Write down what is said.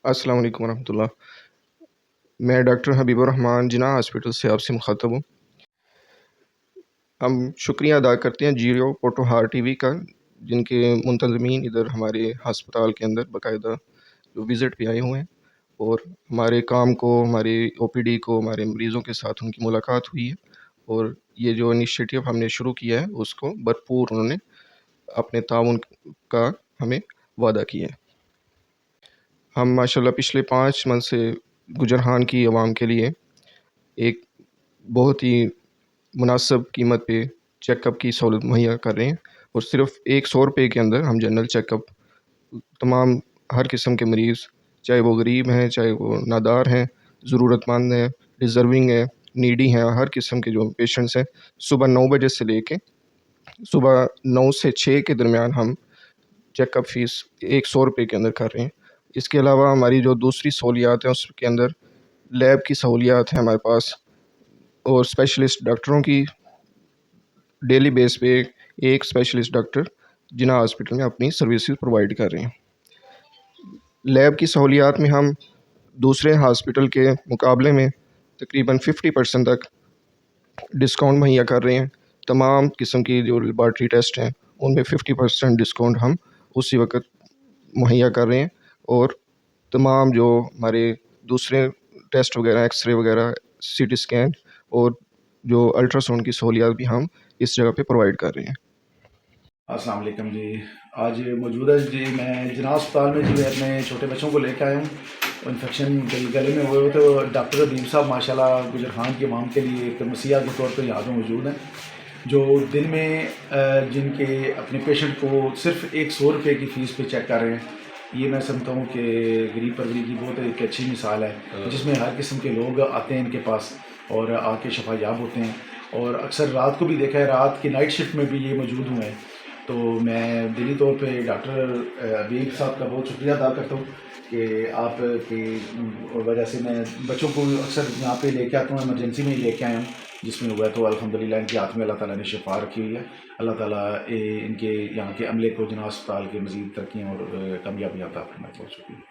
السلام علیکم ورحمۃ اللہ۔ میں ڈاکٹر حبیب الرحمان جناح ہاسپٹل سے آپ سے مخاطب ہوں۔ ہم شکریہ ادا کرتے ہیں جیو پوٹوہار ٹی وی کا، جن کے منتظمین ادھر ہمارے ہسپتال کے اندر باقاعدہ جو وزٹ پہ آئے ہوئے ہیں، اور ہمارے کام کو، ہمارے او پی ڈی کو، ہمارے مریضوں کے ساتھ ان کی ملاقات ہوئی ہے، اور یہ جو انیشیٹو ہم نے شروع کیا ہے اس کو بھرپور انہوں نے اپنے تعاون کا ہمیں وعدہ کیا ہے۔ ہم ماشاءاللہ پچھلے 5 منتھ سے گجرہان کی عوام کے لیے ایک بہت ہی مناسب قیمت پہ چیک اپ کی سہولت مہیا کر رہے ہیں، اور صرف 100 روپے کے اندر ہم جنرل چیک اپ تمام ہر قسم کے مریض، چاہے وہ غریب ہیں، چاہے وہ نادار ہیں، ضرورت مند ہیں، ڈیزرونگ ہیں، نیڈی ہیں، ہر قسم کے جو پیشنٹس ہیں، صبح 9 بجے سے لے کے صبح 9 سے 6 کے درمیان ہم چیک اپ فیس 100 روپے کے اندر کر رہے ہیں۔ اس کے علاوہ ہماری جو دوسری سہولیات ہیں اس کے اندر لیب کی سہولیات ہیں ہمارے پاس، اور اسپیشلسٹ ڈاکٹروں کی ڈیلی بیس پہ ایک اسپیشلسٹ ڈاکٹر جناح ہاسپٹل میں اپنی سروسز پرووائڈ کر رہے ہیں۔ لیب کی سہولیات میں ہم دوسرے ہاسپٹل کے مقابلے میں تقریباً 50% تک ڈسکاؤنٹ مہیا کر رہے ہیں۔ تمام قسم کی جو لیبارٹری ٹیسٹ ہیں ان میں 50% ڈسکاؤنٹ ہم اسی وقت مہیا کر رہے ہیں، اور تمام جو ہمارے دوسرے ٹیسٹ وغیرہ، ایکس رے وغیرہ، سی ٹی اسکین اور جو الٹرا ساؤنڈ کی سہولیات بھی ہم اس جگہ پہ پرووائڈ کر رہے ہیں۔ السلام علیکم جی، آج موجود ہے جی میں جناح اسپتال میں جی میں اپنے چھوٹے بچوں کو لے کے آیا ہوں، انفیکشن گلے میں ہوئے تو ڈاکٹر حبیب صاحب ماشاءاللہ گجرہان کے عوام کے لیے ایک مسیحا کے طور پہ یہاں پہ موجود ہیں، جو دن میں جن کے اپنے پیشنٹ کو صرف 100 روپے کی فیس پہ چیک کر رہے ہیں۔ یہ میں سمجھتا ہوں کہ غریب پروری کی بہت ایک اچھی مثال ہے، جس میں ہر قسم کے لوگ آتے ہیں ان کے پاس اور آ کے شفا یاب ہوتے ہیں، اور اکثر رات کو بھی دیکھا ہے، رات کی نائٹ شفٹ میں بھی یہ موجود ہوئے ہیں۔ تو میں دلی طور پہ ڈاکٹر حبیب صاحب کا بہت شکریہ ادا کرتا ہوں کہ آپ کی وجہ سے میں بچوں کو اکثر یہاں پہ لے کے آتا ہوں، ایمرجنسی میں ہی لے کے آیا ہوں، جس میں ہوا ہے تو الحمدللہ ان کے ہاتھ میں اللہ تعالیٰ نے شفا رکھی ہوئی ہے۔ اللہ تعالیٰ ان کے یہاں کے عملے کو، جناح اسپتال کے مزید ترقیاں اور کامیابیاں عطا فرمائے۔ بہت شکریہ۔